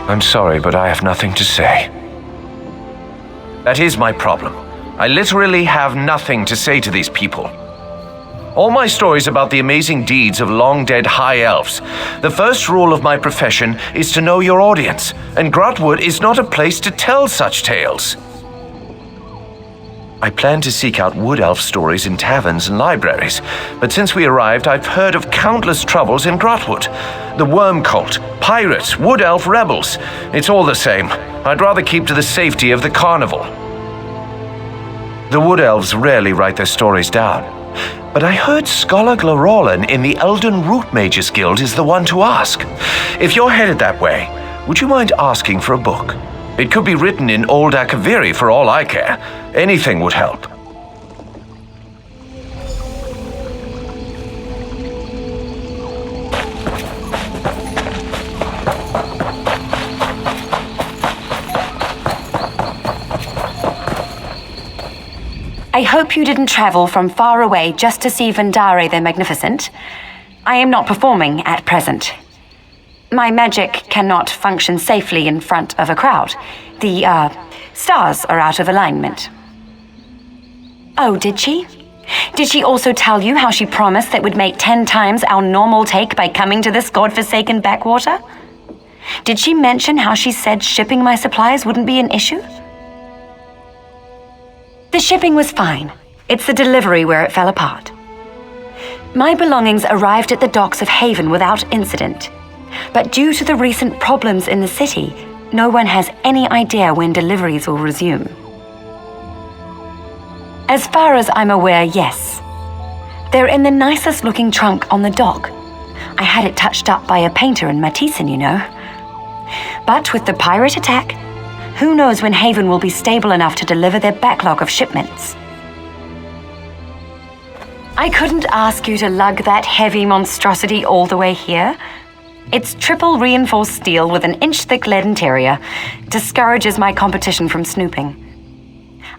I'm sorry, but I have nothing to say. That is my problem. I literally have nothing to say to these people. All my stories about the amazing deeds of long-dead high elves. The first rule of my profession is to know your audience, and Grotwood is not a place to tell such tales. I plan to seek out wood elf stories in taverns and libraries, but since we arrived, I've heard of countless troubles in Grotwood. The worm cult, pirates, wood elf rebels. It's all the same. I'd rather keep to the safety of the carnival. The wood elves rarely write their stories down, but I heard Scholar Glorolan in the Elden Root Mages Guild is the one to ask. If you're headed that way, would you mind asking for a book? It could be written in Old Akaviri for all I care. Anything would help. I hope you didn't travel from far away just to see Vendare the Magnificent. I am not performing at present. My magic cannot function safely in front of a crowd. The, stars are out of alignment. Oh, did she? Did she also tell you how she promised that would make 10 times our normal take by coming to this godforsaken backwater? Did she mention how she said shipping my supplies wouldn't be an issue? The shipping was fine. It's the delivery where it fell apart. My belongings arrived at the docks of Haven without incident. But due to the recent problems in the city, no one has any idea when deliveries will resume. As far as I'm aware, yes. They're in the nicest looking trunk on the dock. I had it touched up by a painter in Matissan, you know. But with the pirate attack, who knows when Haven will be stable enough to deliver their backlog of shipments. I couldn't ask you to lug that heavy monstrosity all the way here. Its triple reinforced steel with an inch-thick lead interior discourages my competition from snooping.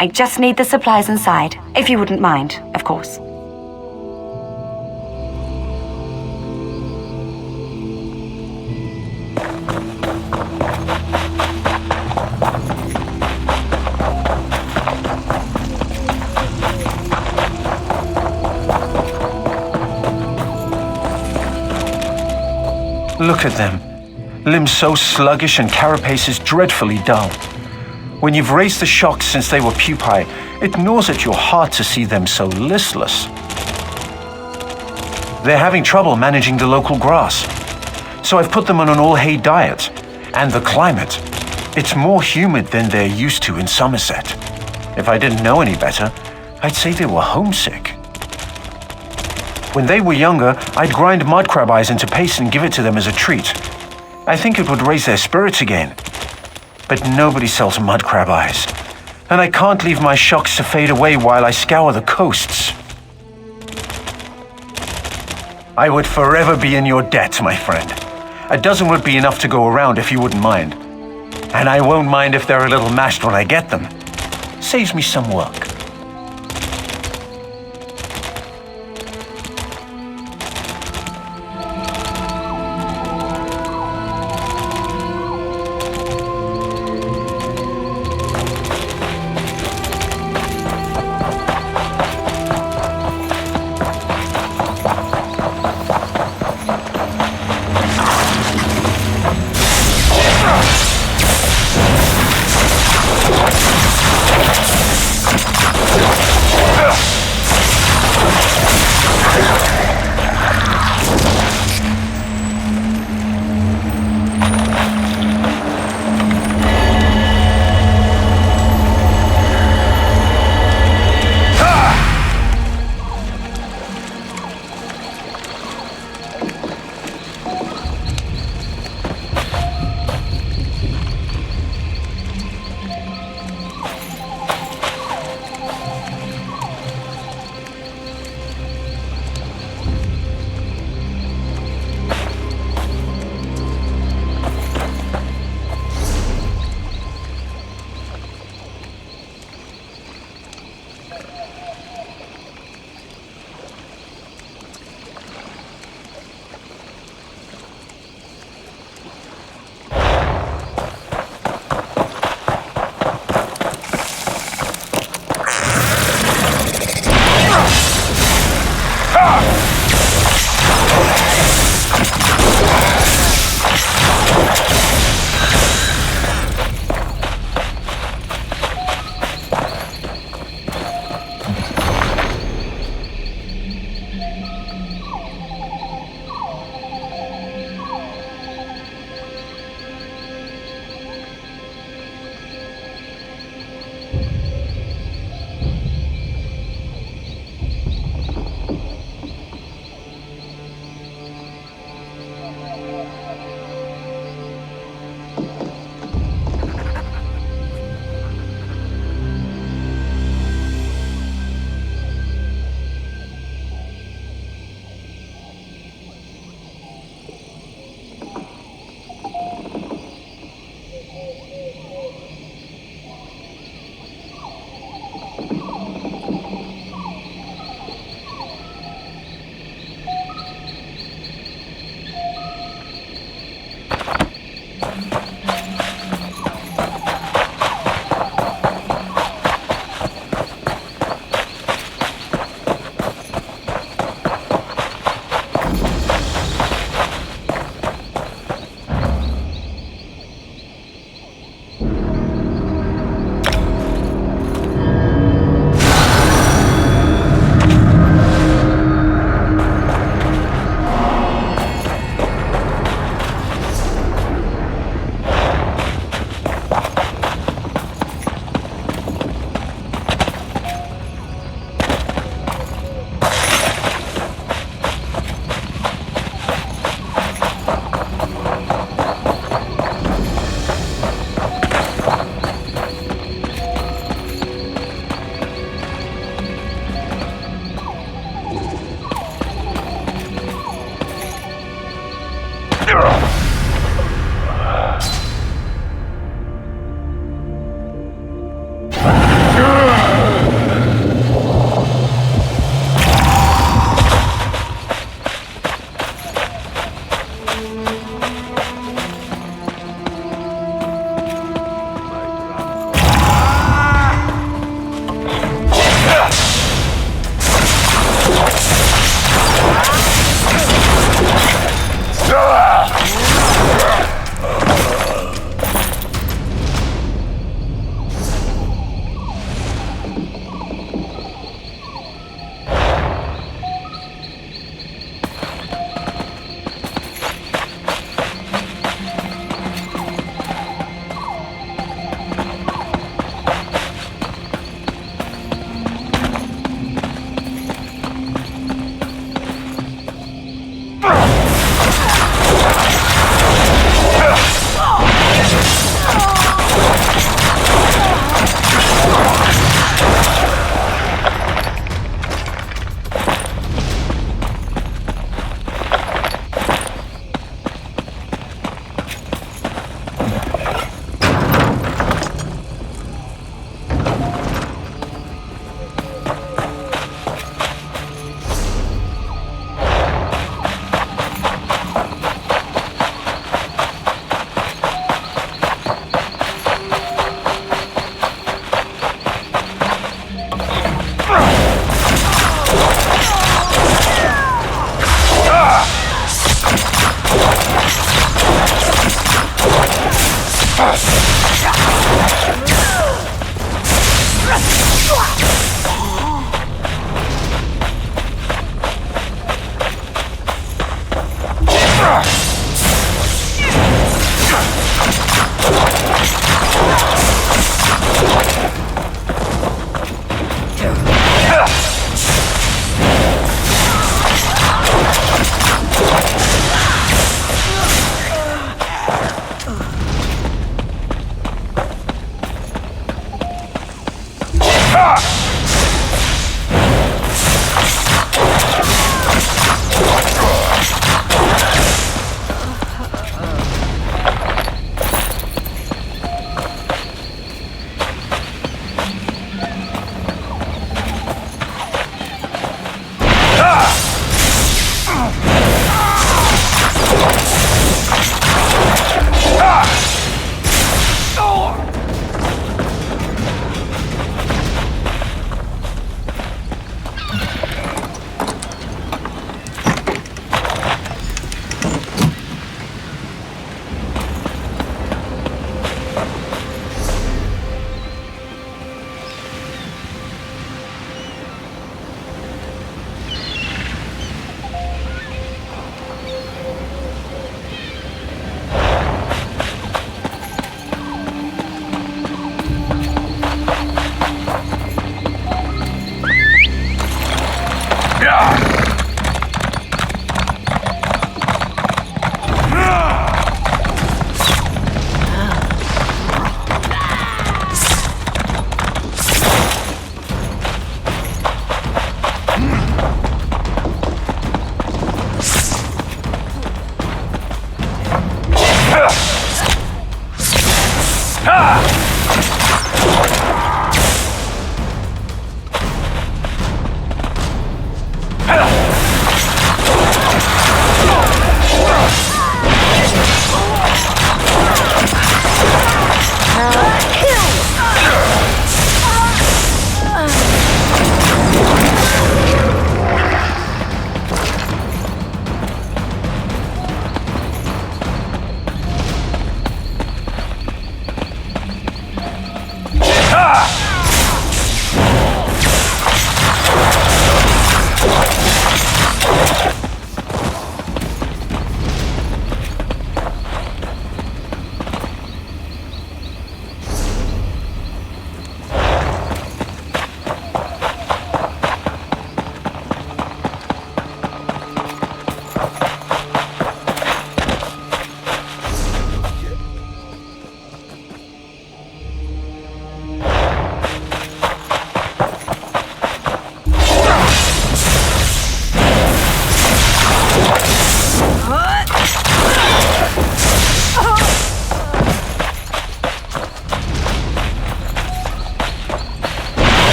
I just need the supplies inside, if you wouldn't mind, of course. Look at them. Limbs so sluggish and carapaces dreadfully dull. When you've raised the shocks since they were pupae, it gnaws at your heart to see them so listless. They're having trouble managing the local grass. So I've put them on an all-hay diet. And the climate. It's more humid than they're used to in Somerset. If I didn't know any better, I'd say they were homesick. When they were younger, I'd grind mudcrab eyes into paste and give it to them as a treat. I think it would raise their spirits again. But nobody sells mudcrab eyes. And I can't leave my shocks to fade away while I scour the coasts. I would forever be in your debt, my friend. A dozen would be enough to go around if you wouldn't mind. And I won't mind if they're a little mashed when I get them. Saves me some work.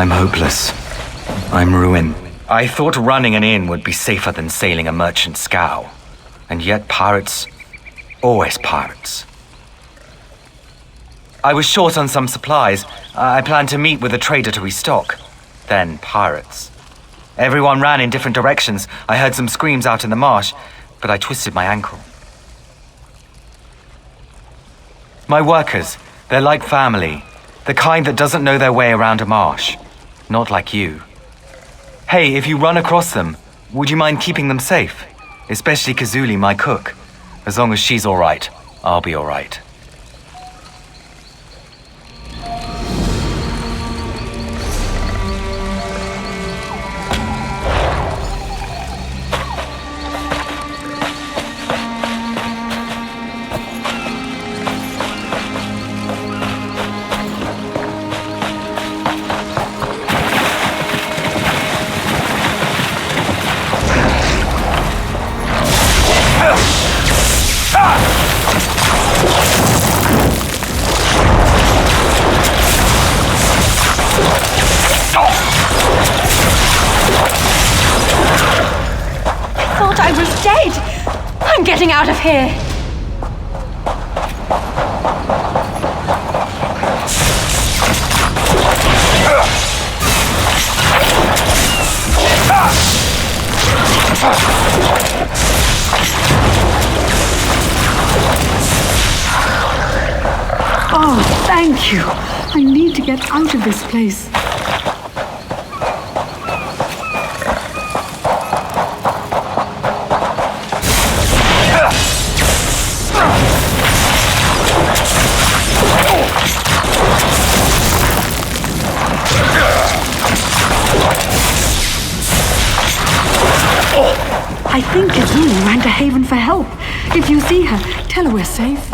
I'm hopeless. I'm ruined. I thought running an inn would be safer than sailing a merchant scow. And yet pirates, always pirates. I was short on some supplies. I planned to meet with a trader to restock. Then pirates. Everyone ran in different directions. I heard some screams out in the marsh, but I twisted my ankle. My workers, they're like family. The kind that doesn't know their way around a marsh. Not like you. Hey, if you run across them, would you mind keeping them safe? Especially Kazuli, my cook. As long as she's alright, I'll be alright. I was dead! I'm getting out of here! Oh, thank you. I need to get out of this place. I think Kazumi ran to Haven for help. If you see her, tell her we're safe.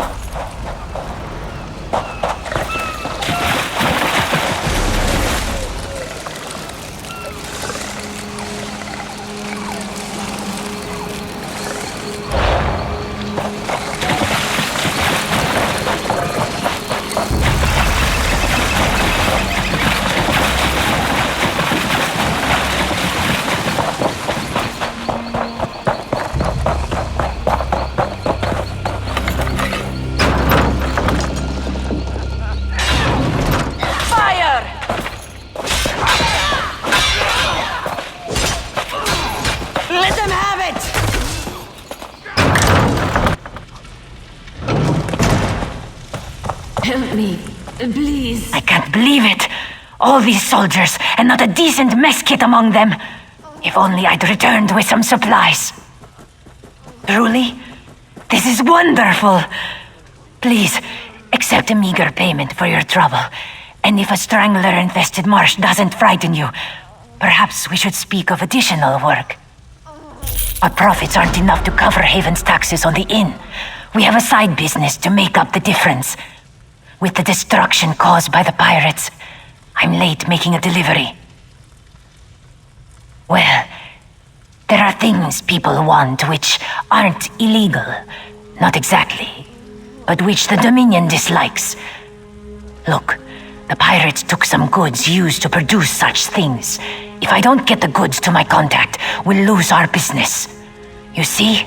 Let them have it! Help me, please. I can't believe it. All these soldiers, and not a decent mess kit among them. If only I'd returned with some supplies. Truly, this is wonderful. Please, accept a meager payment for your trouble. And if a strangler-infested marsh doesn't frighten you, perhaps we should speak of additional work. Our profits aren't enough to cover Haven's taxes on the inn. We have a side business to make up the difference. With the destruction caused by the pirates, I'm late making a delivery. Well, there are things people want which aren't illegal. Not exactly. But which the Dominion dislikes. Look, the pirates took some goods used to produce such things. If I don't get the goods to my contact, we'll lose our business. You see?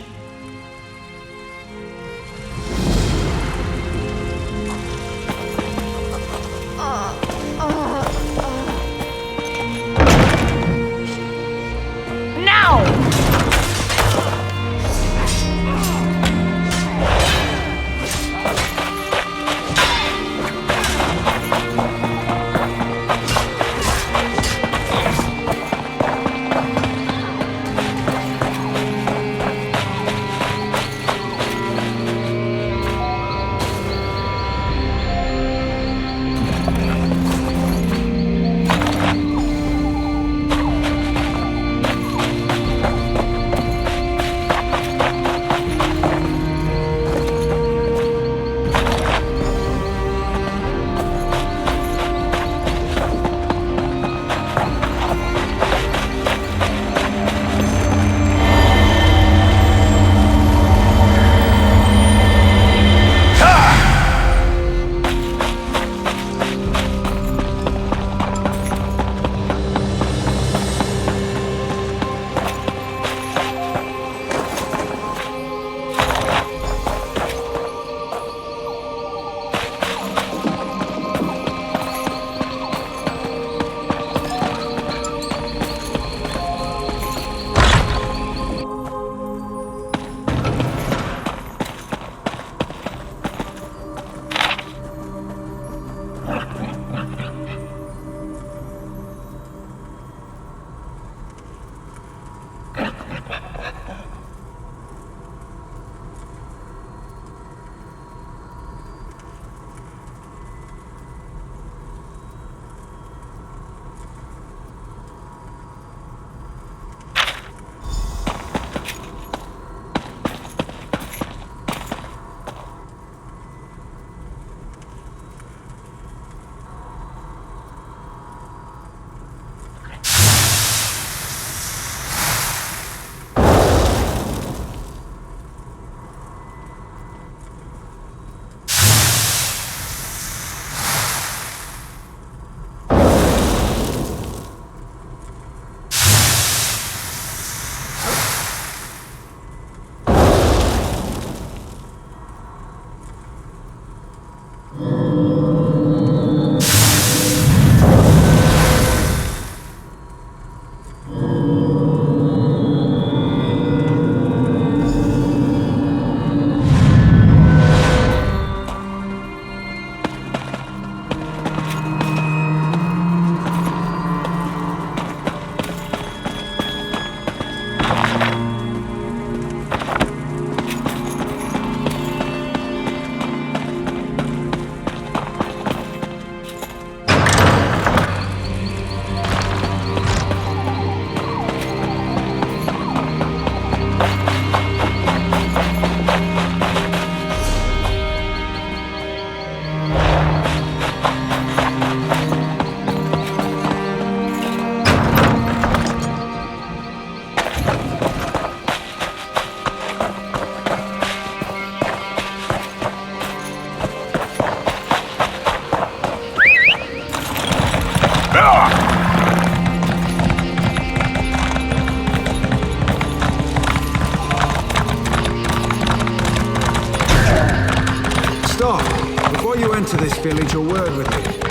village a word with me.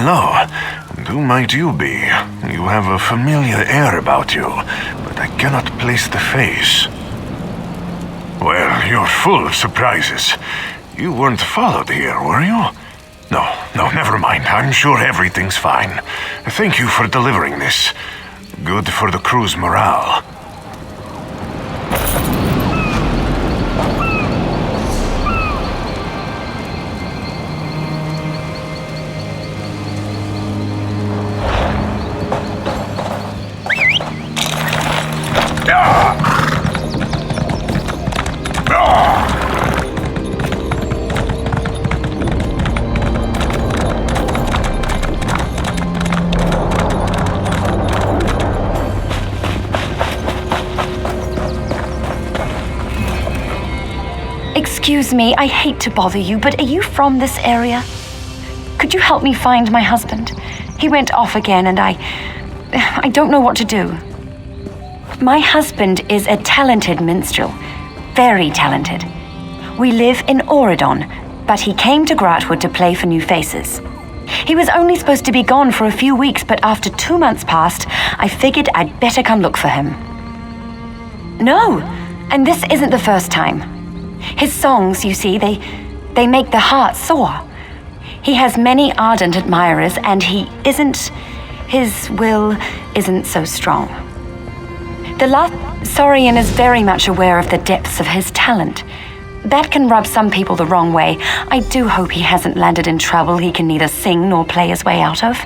Hello. Who might you be? You have a familiar air about you, but I cannot place the face. Well, you're full of surprises. You weren't followed here, were you? No, never mind. I'm sure everything's fine. Thank you for delivering this. Good for the crew's morale. Excuse me, I hate to bother you, but are you from this area? Could you help me find my husband? He went off again and I don't know what to do. My husband is a talented minstrel. Very talented. We live in Auridon, but he came to Gratwood to play for new faces. He was only supposed to be gone for a few weeks, but after 2 months passed, I figured I'd better come look for him. No, and this isn't the first time. His songs, you see, they make the heart soar. He has many ardent admirers, and his will isn't so strong. The Saurian is very much aware of the depths of his talent. That can rub some people the wrong way. I do hope he hasn't landed in trouble he can neither sing nor play his way out of.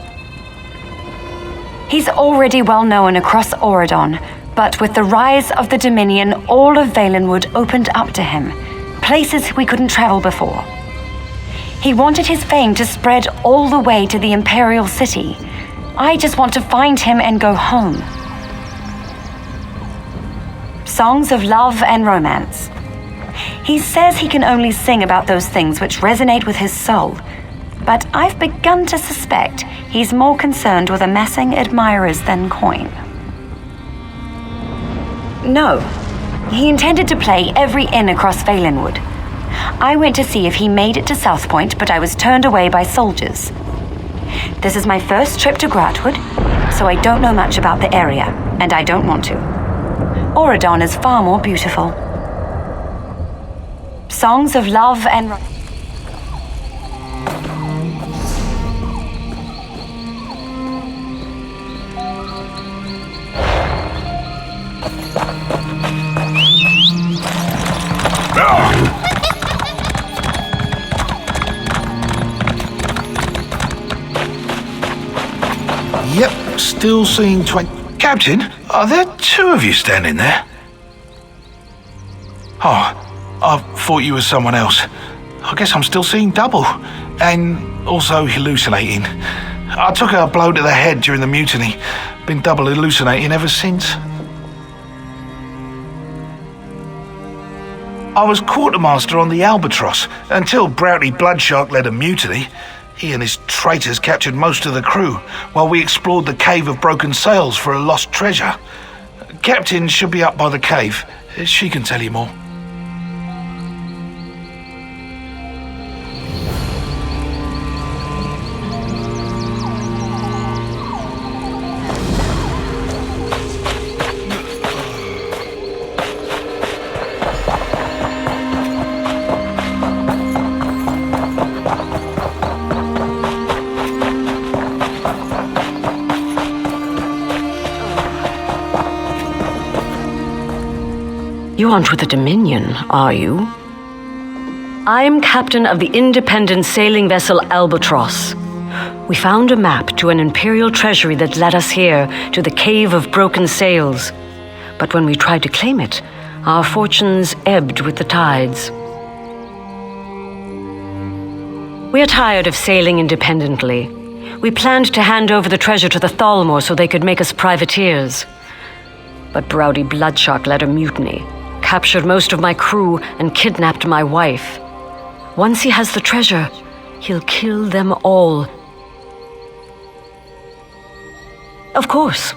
He's already well known across Auridon, but with the rise of the Dominion, all of Valenwood opened up to him, places we couldn't travel before. He wanted his fame to spread all the way to the Imperial City. I just want to find him and go home. Songs of love and romance. He says he can only sing about those things which resonate with his soul. but I've begun to suspect he's more concerned with amassing admirers than coin. No, he intended to play every inn across Valenwood. I went to see if he made it to South Point, but I was turned away by soldiers. This is my first trip to Gratwood, so I don't know much about the area, and I don't want to. Auradon is far more beautiful. Songs of love and... Yep, still seeing 20... Captain, are there two of you standing there? Oh, I thought you were someone else. I guess I'm still seeing double. And also hallucinating. I took a blow to the head during the mutiny. Been double hallucinating ever since. I was quartermaster on the Albatross until Broughty Bloodshark led a mutiny. He and his traitors captured most of the crew while we explored the Cave of Broken Sails for a lost treasure. Captain should be up by the cave. She can tell you more. You aren't with the Dominion, are you? I'm captain of the independent sailing vessel Albatross. We found a map to an Imperial treasury that led us here to the Cave of Broken Sails. But when we tried to claim it, our fortunes ebbed with the tides. We are tired of sailing independently. We planned to hand over the treasure to the Thalmor so they could make us privateers. But Broughty Bloodshark led a mutiny, captured most of my crew, and kidnapped my wife. Once he has the treasure, he'll kill them all. Of course,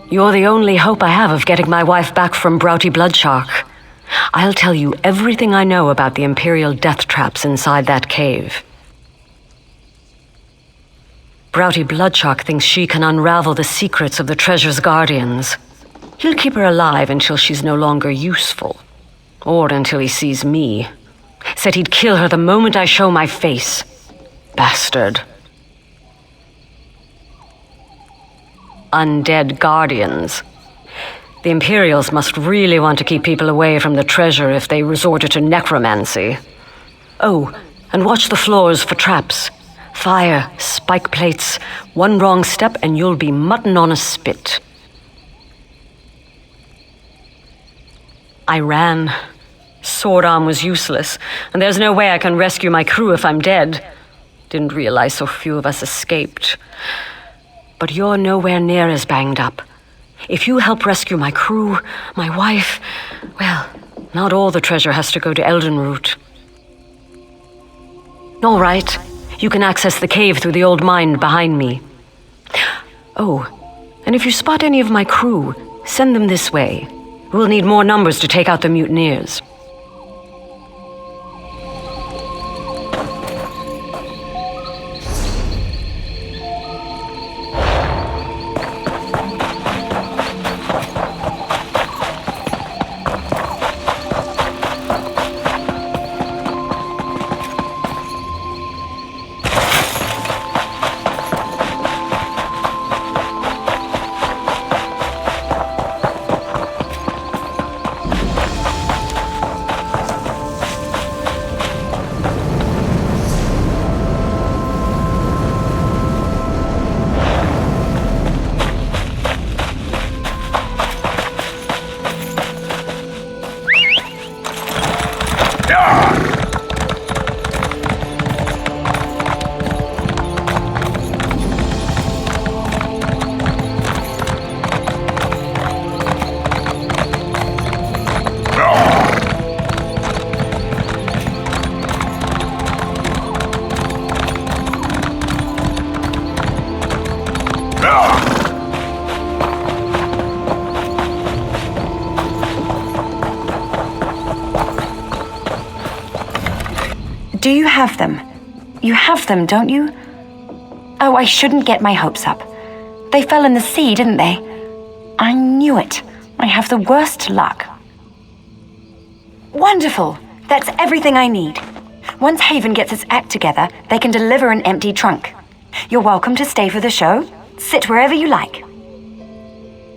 you're the only hope I have of getting my wife back from Broughty Bloodshark. I'll tell you everything I know about the Imperial death traps inside that cave. Broughty Bloodshark thinks she can unravel the secrets of the treasure's guardians. He'll keep her alive until she's no longer useful. Or until he sees me. Said he'd kill her the moment I show my face. Bastard. Undead guardians. The Imperials must really want to keep people away from the treasure if they resorted to necromancy. Oh, and watch the floors for traps. Fire, spike plates, one wrong step and you'll be mutton on a spit. I ran. Sword arm was useless, and there's no way I can rescue my crew if I'm dead. Didn't realize so few of us escaped. But you're nowhere near as banged up. If you help rescue my crew, my wife, well, not all the treasure has to go to Eldenroot. All right, you can access the cave through the old mine behind me. Oh, and if you spot any of my crew, send them this way. We'll need more numbers to take out the mutineers. Do you have them? You have them, don't you? Oh, I shouldn't get my hopes up. They fell in the sea, didn't they? I knew it. I have the worst luck. Wonderful! That's everything I need. Once Haven gets its act together, they can deliver an empty trunk. You're welcome to stay for the show. Sit wherever you like.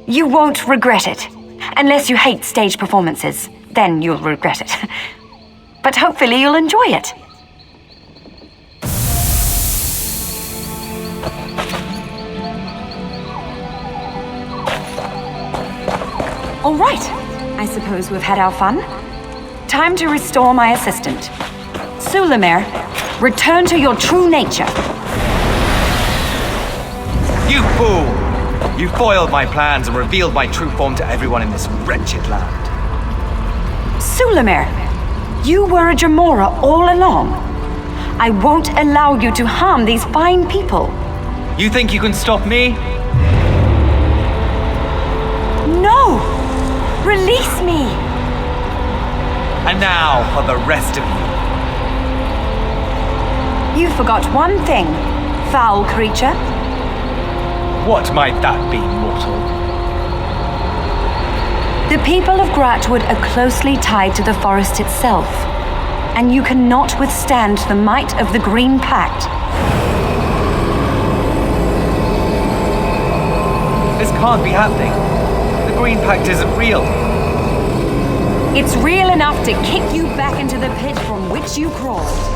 You won't regret it. Unless you hate stage performances. Then you'll regret it. But hopefully you'll enjoy it. All right. I suppose we've had our fun. Time to restore my assistant. Sulamir, return to your true nature. You fool! You foiled my plans and revealed my true form to everyone in this wretched land. Sulamir, you were a Jamora all along. I won't allow you to harm these fine people. You think you can stop me? No! Release me! And now for the rest of you. You forgot one thing, foul creature. What might that be, mortal? The people of Gratwood are closely tied to the forest itself, and you cannot withstand the might of the Green Pact. This can't be happening. The Green Pact isn't real. It's real enough to kick you back into the pit from which you crawled.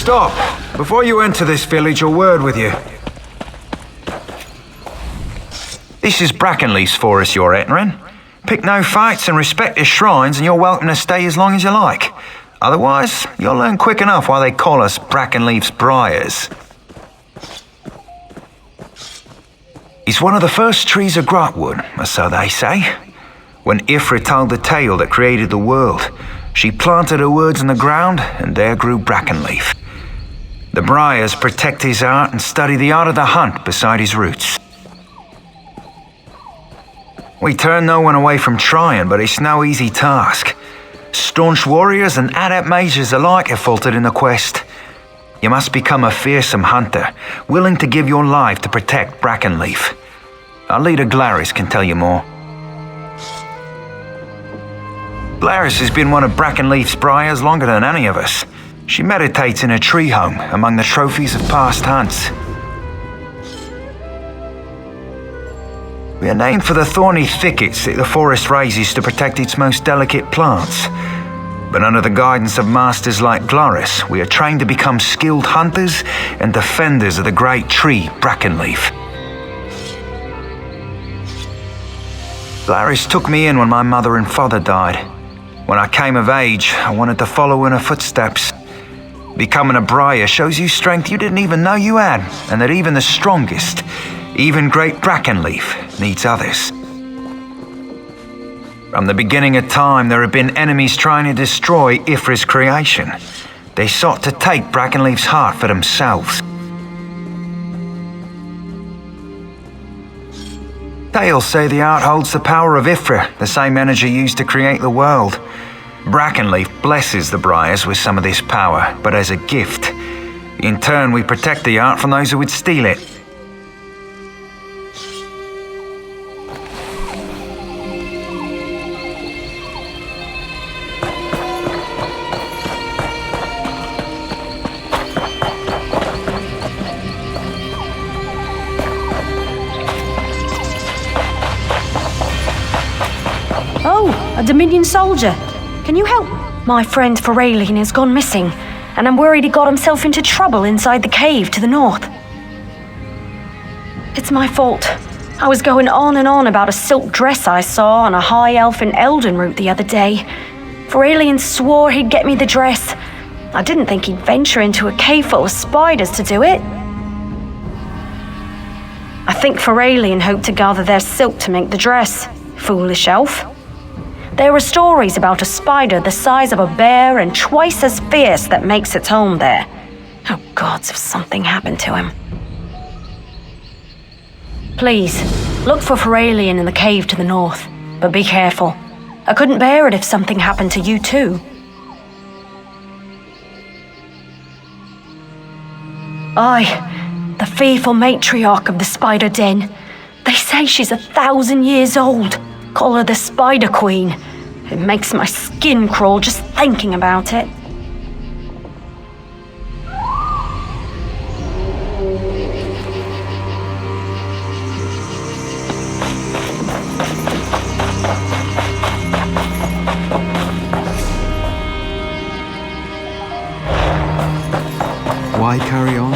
Stop! Before you enter this village, a word with you. This is Brackenleaf's forest you're entering. Pick no fights and respect the shrines and you're welcome to stay as long as you like. Otherwise, you'll learn quick enough why they call us Brackenleaf's Briars. He's one of the first trees of Gratwood, or so they say. When Ifrit told the tale that created the world, she planted her words in the ground and there grew Brackenleaf. The Briars protect his art and study the art of the hunt beside his roots. We turn no one away from trying, but it's no easy task. Staunch warriors and adept mages alike have faltered in the quest. You must become a fearsome hunter, willing to give your life to protect Brackenleaf. Our leader Glaris can tell you more. Glaris has been one of Brackenleaf's briars longer than any of us. She meditates in a tree home among the trophies of past hunts. We are named for the thorny thickets that the forest raises to protect its most delicate plants. But under the guidance of masters like Glaris, we are trained to become skilled hunters and defenders of the great tree, Brackenleaf. Glaris took me in when my mother and father died. When I came of age, I wanted to follow in her footsteps. Becoming a briar shows you strength you didn't even know you had, and that even the strongest, even great Brackenleaf, needs others. From the beginning of time, there have been enemies trying to destroy Ifra's creation. They sought to take Brackenleaf's heart for themselves. Tales say the art holds the power of Ifra, the same energy used to create the world. Brackenleaf blesses the briars with some of this power, but as a gift. In turn, we protect the art from those who would steal it. Oh, a Dominion soldier. Can you help? My friend Feralian has gone missing, and I'm worried he got himself into trouble inside the cave to the north. It's my fault. I was going on and on about a silk dress I saw on a high elf in Elden route the other day. Feralian swore he'd get me the dress. I didn't think he'd venture into a cave full of spiders to do it. I think Feralian hoped to gather their silk to make the dress. Foolish elf. There are stories about a spider the size of a bear and twice as fierce that makes its home there. Oh gods, if something happened to him. Please, look for Feralian in the cave to the north, but be careful. I couldn't bear it if something happened to you too. Aye, the fearful matriarch of the Spider Den. They say she's 1,000 years old. Call her the Spider Queen. It makes my skin crawl just thinking about it. Why carry on?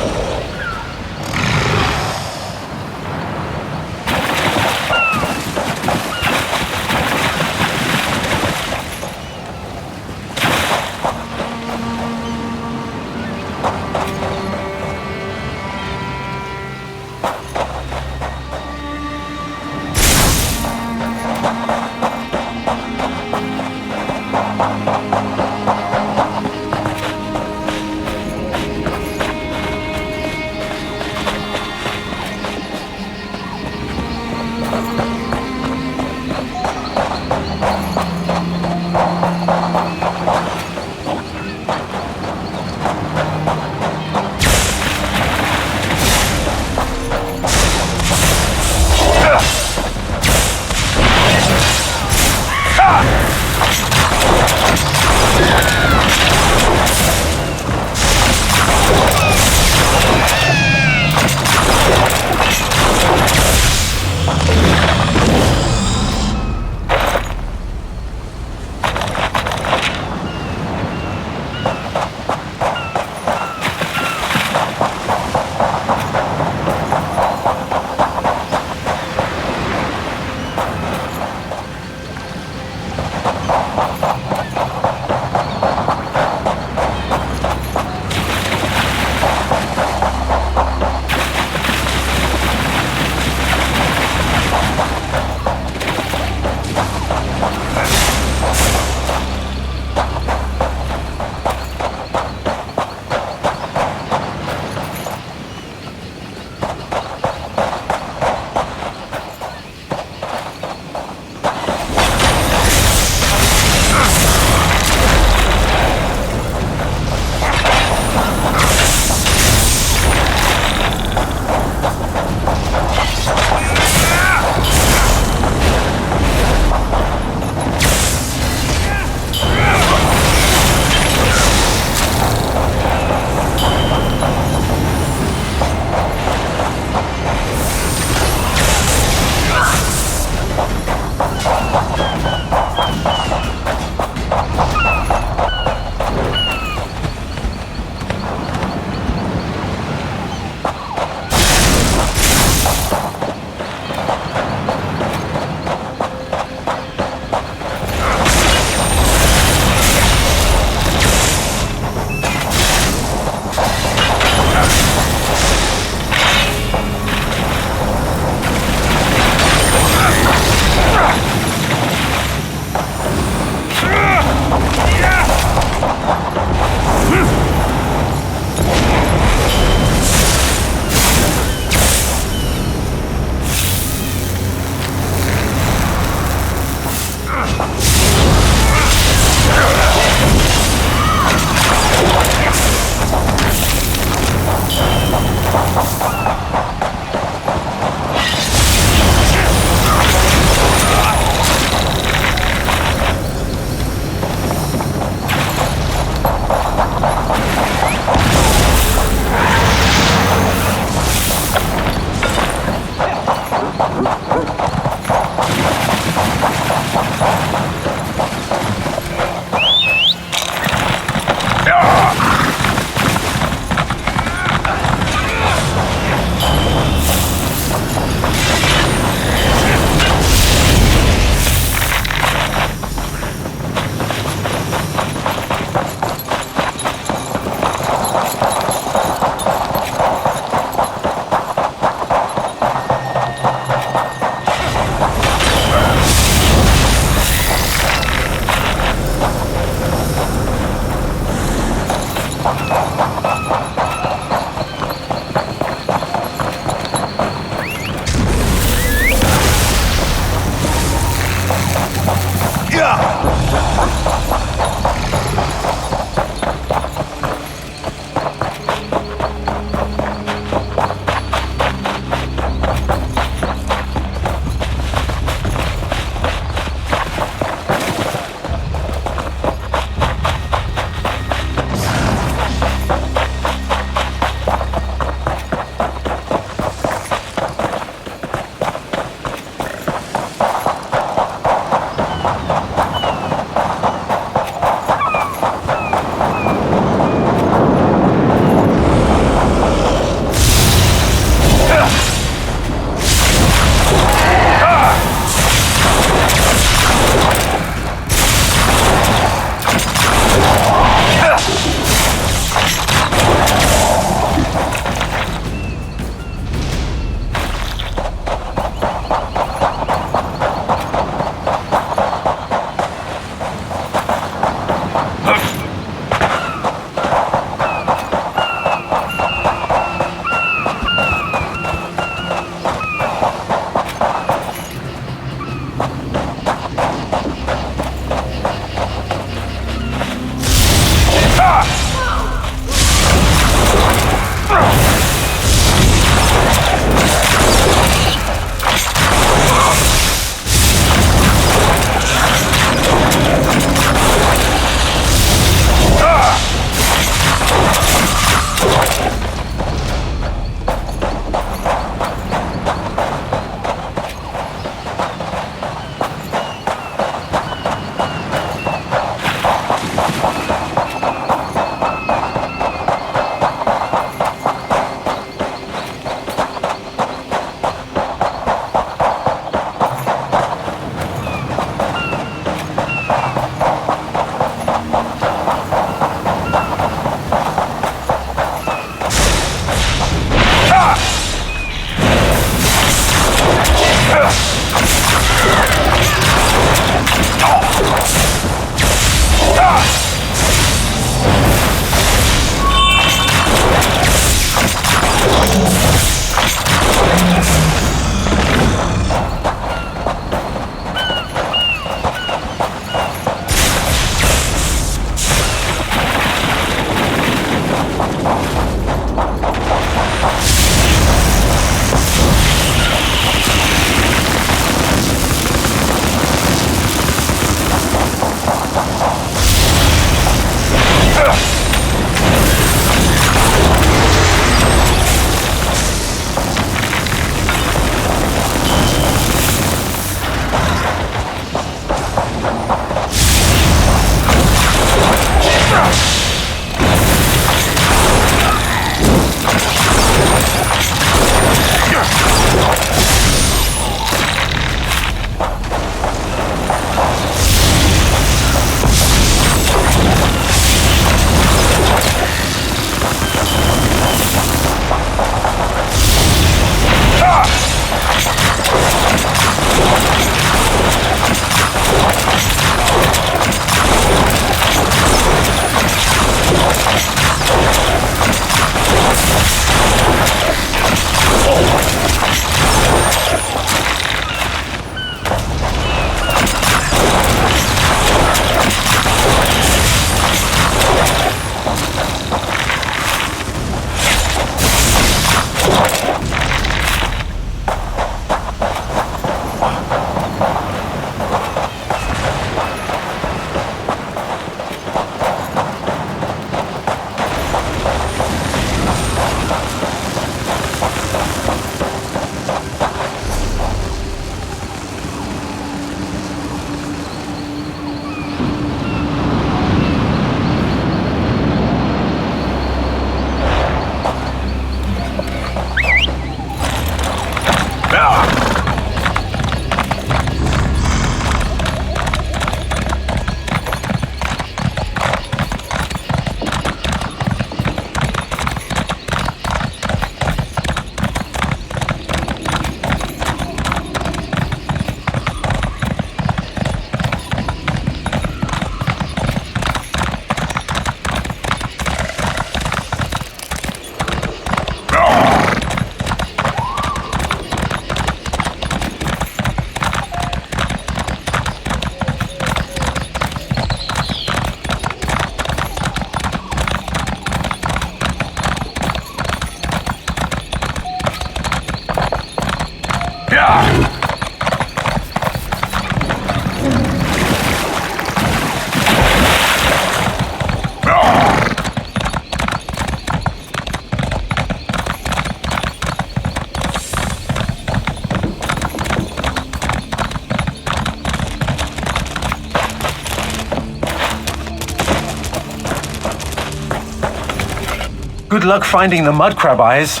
Good luck finding the mud crab eyes.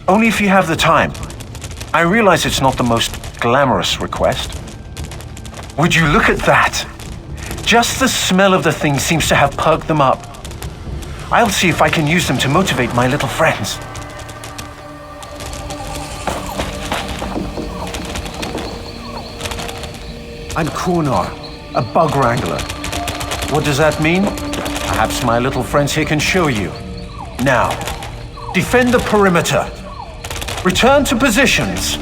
Only if you have the time. I realize it's not the most glamorous request. Would you look at that? Just the smell of the thing seems to have perked them up. I'll see if I can use them to motivate my little friends. I'm Kunar, a bug wrangler. What does that mean? Perhaps my little friends here can show you. Now, defend the perimeter. Return to positions.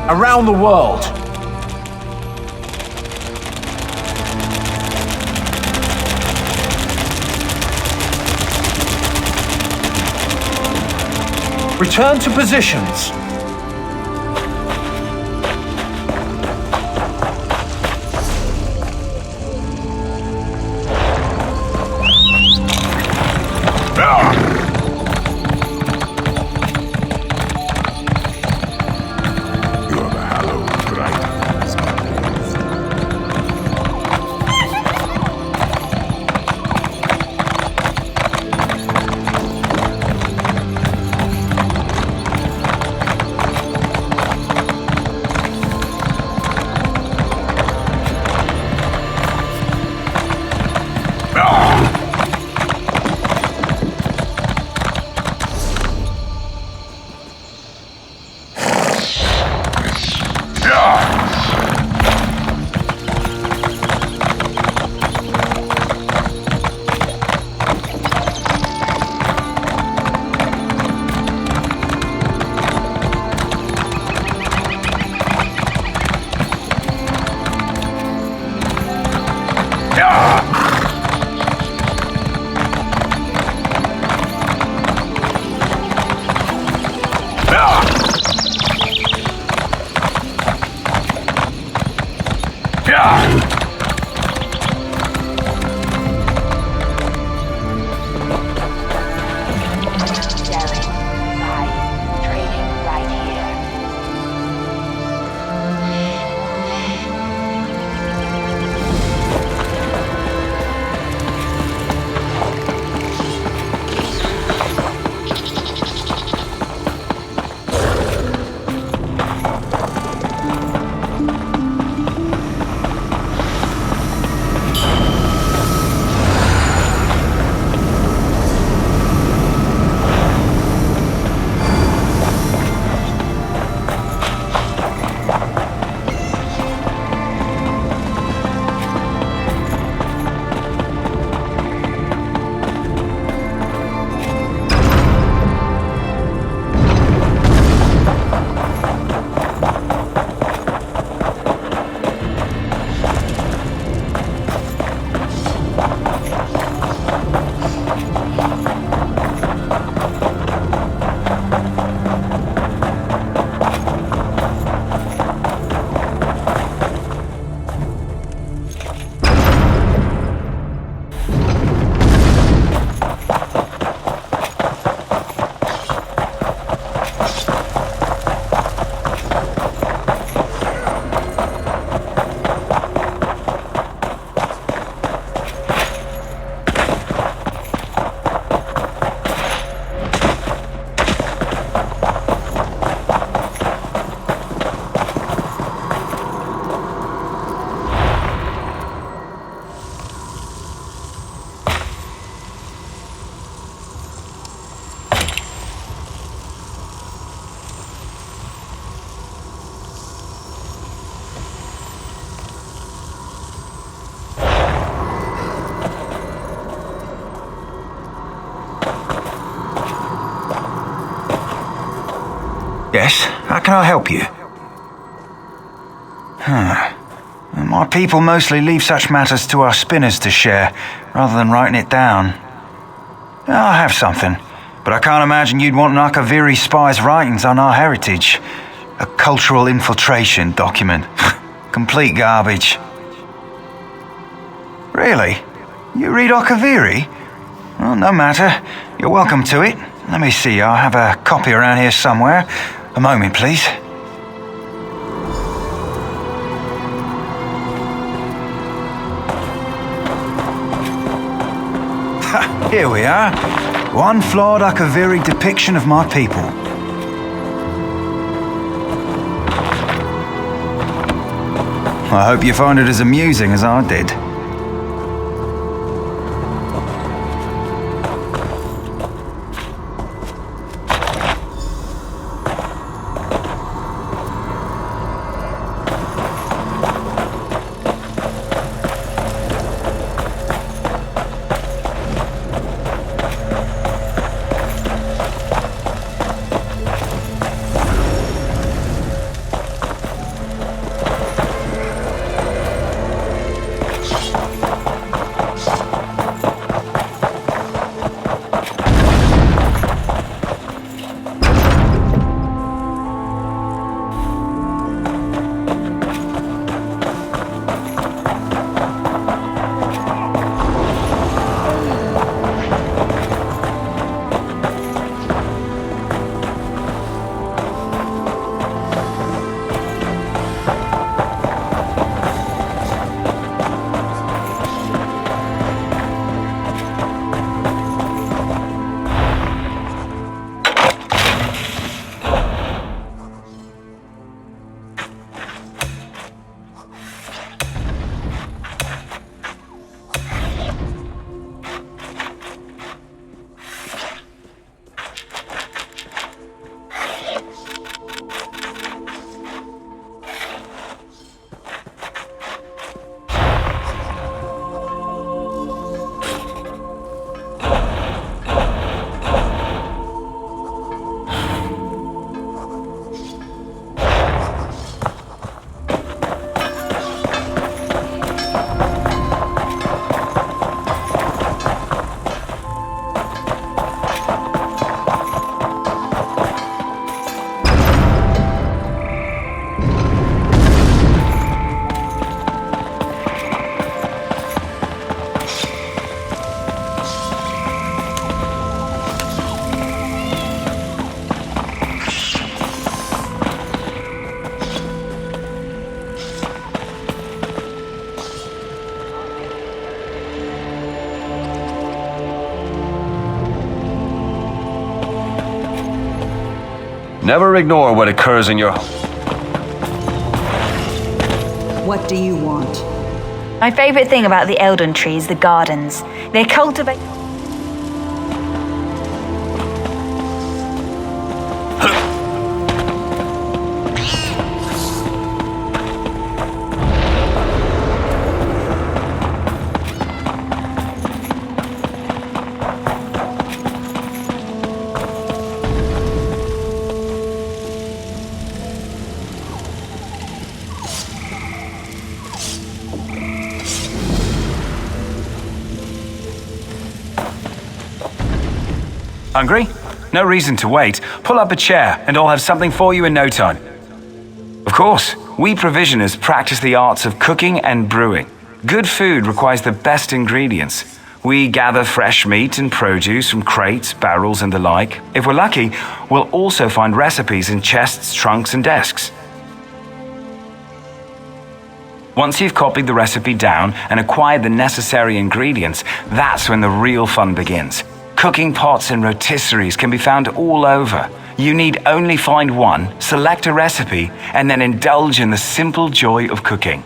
Around the world. Return to positions. Yes, how can I help you? My people mostly leave such matters to our spinners to share, rather than writing it down. I'll have something, but I can't imagine you'd want an Akaviri spy's writings on our heritage. A cultural infiltration document. Complete garbage. Really? You read Akaviri? Well, no matter. You're welcome to it. Let me see, I'll have a copy around here somewhere. A moment, please. Here we are. One flawed Akaviri depiction of my people. I hope you find it as amusing as I did. Never ignore what occurs in your... What do you want? My favorite thing about the Eldon tree is the gardens. They cultivate... Hungry? No reason to wait. Pull up a chair and I'll have something for you in no time. Of course, we provisioners practice the arts of cooking and brewing. Good food requires the best ingredients. We gather fresh meat and produce from crates, barrels, and the like. If we're lucky, we'll also find recipes in chests, trunks, and desks. Once you've copied the recipe down and acquired the necessary ingredients, that's when the real fun begins. Cooking pots and rotisseries can be found all over. You need only find one, select a recipe, and then indulge in the simple joy of cooking.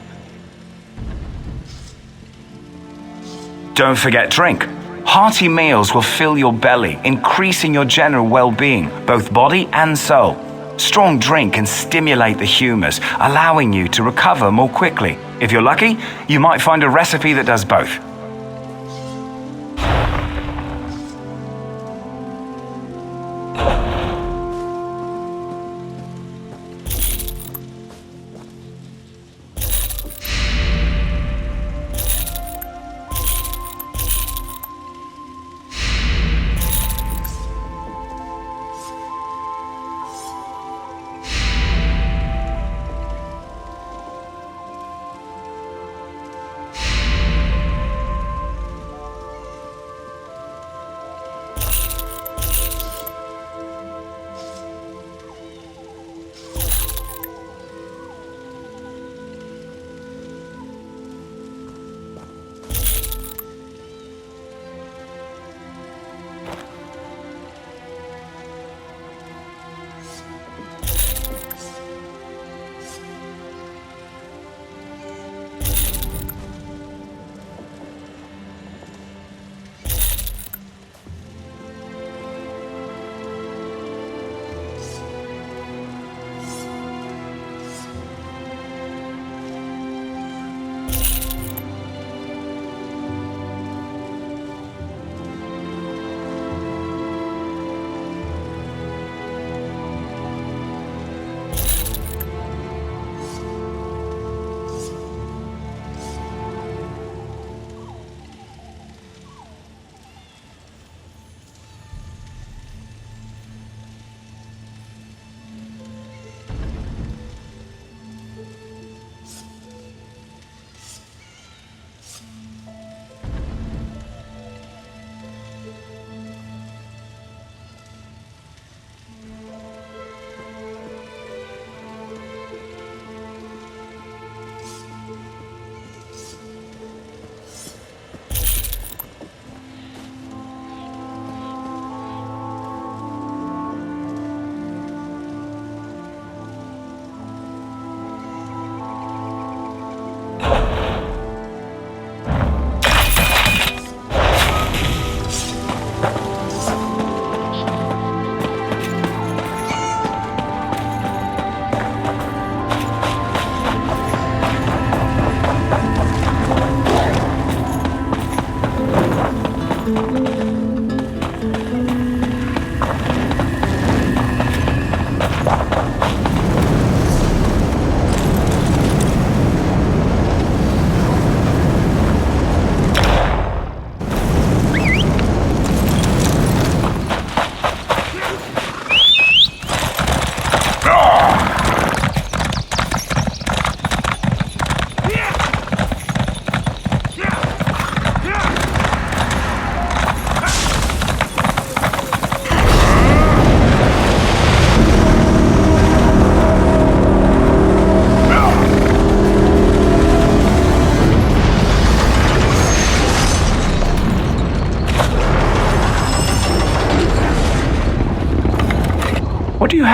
Don't forget drink. Hearty meals will fill your belly, increasing your general well-being, both body and soul. Strong drink can stimulate the humors, allowing you to recover more quickly. If you're lucky, you might find a recipe that does both.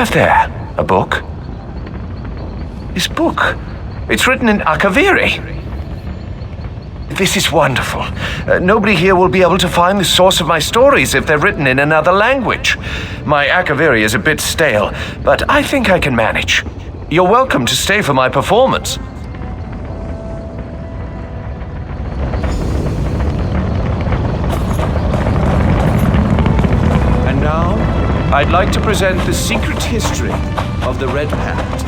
have there? A book? This book. It's written in Akaviri. This is wonderful. Nobody here will be able to find the source of my stories if they're written in another language. My Akaviri is a bit stale, but I think I can manage. You're welcome to stay for my performance. And now, I'd like to present the secret history of the Red Pact.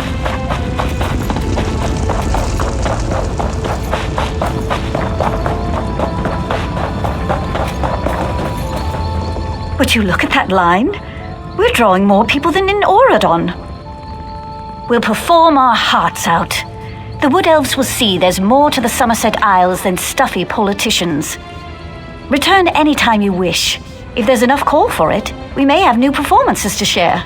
Would you look at that line? We're drawing more people than in Auradon. We'll perform our hearts out. The Wood Elves will see there's more to the Somerset Isles than stuffy politicians. Return any time you wish. If there's enough call for it, we may have new performances to share.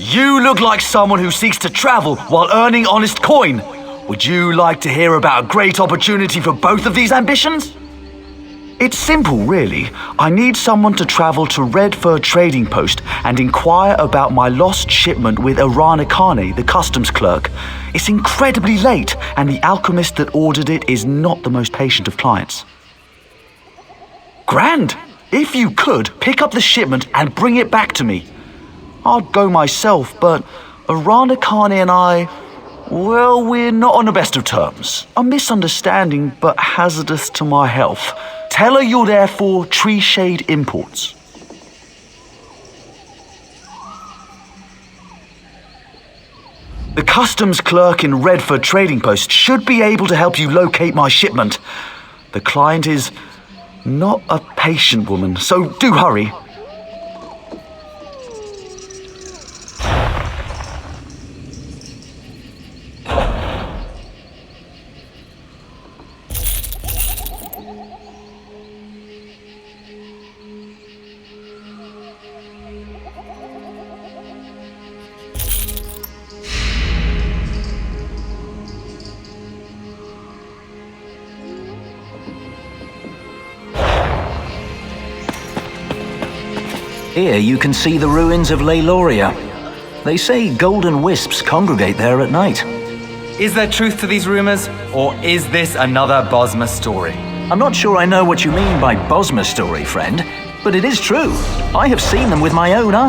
You look like someone who seeks to travel while earning honest coin. Would you like to hear about a great opportunity for both of these ambitions? It's simple, really. I need someone to travel to Redford Trading Post and inquire about my lost shipment with Irana Khane, the customs clerk. It's incredibly late, and the alchemist that ordered it is not the most patient of clients. Grand! If you could, pick up the shipment and bring it back to me. I'd go myself, but Irana Khane and I... well, we're not on the best of terms. A misunderstanding, but hazardous to my health. Tell her you're there for Tree Shade Imports. The customs clerk in Redford Trading Post should be able to help you locate my shipment. The client is not a patient woman, so do hurry. Here you can see the ruins of Leiloria. They say golden wisps congregate there at night. Is there truth to these rumors, or is this another Bosma story? I'm not sure I know what you mean by Bosma story, friend, but it is true. I have seen them with my own eyes.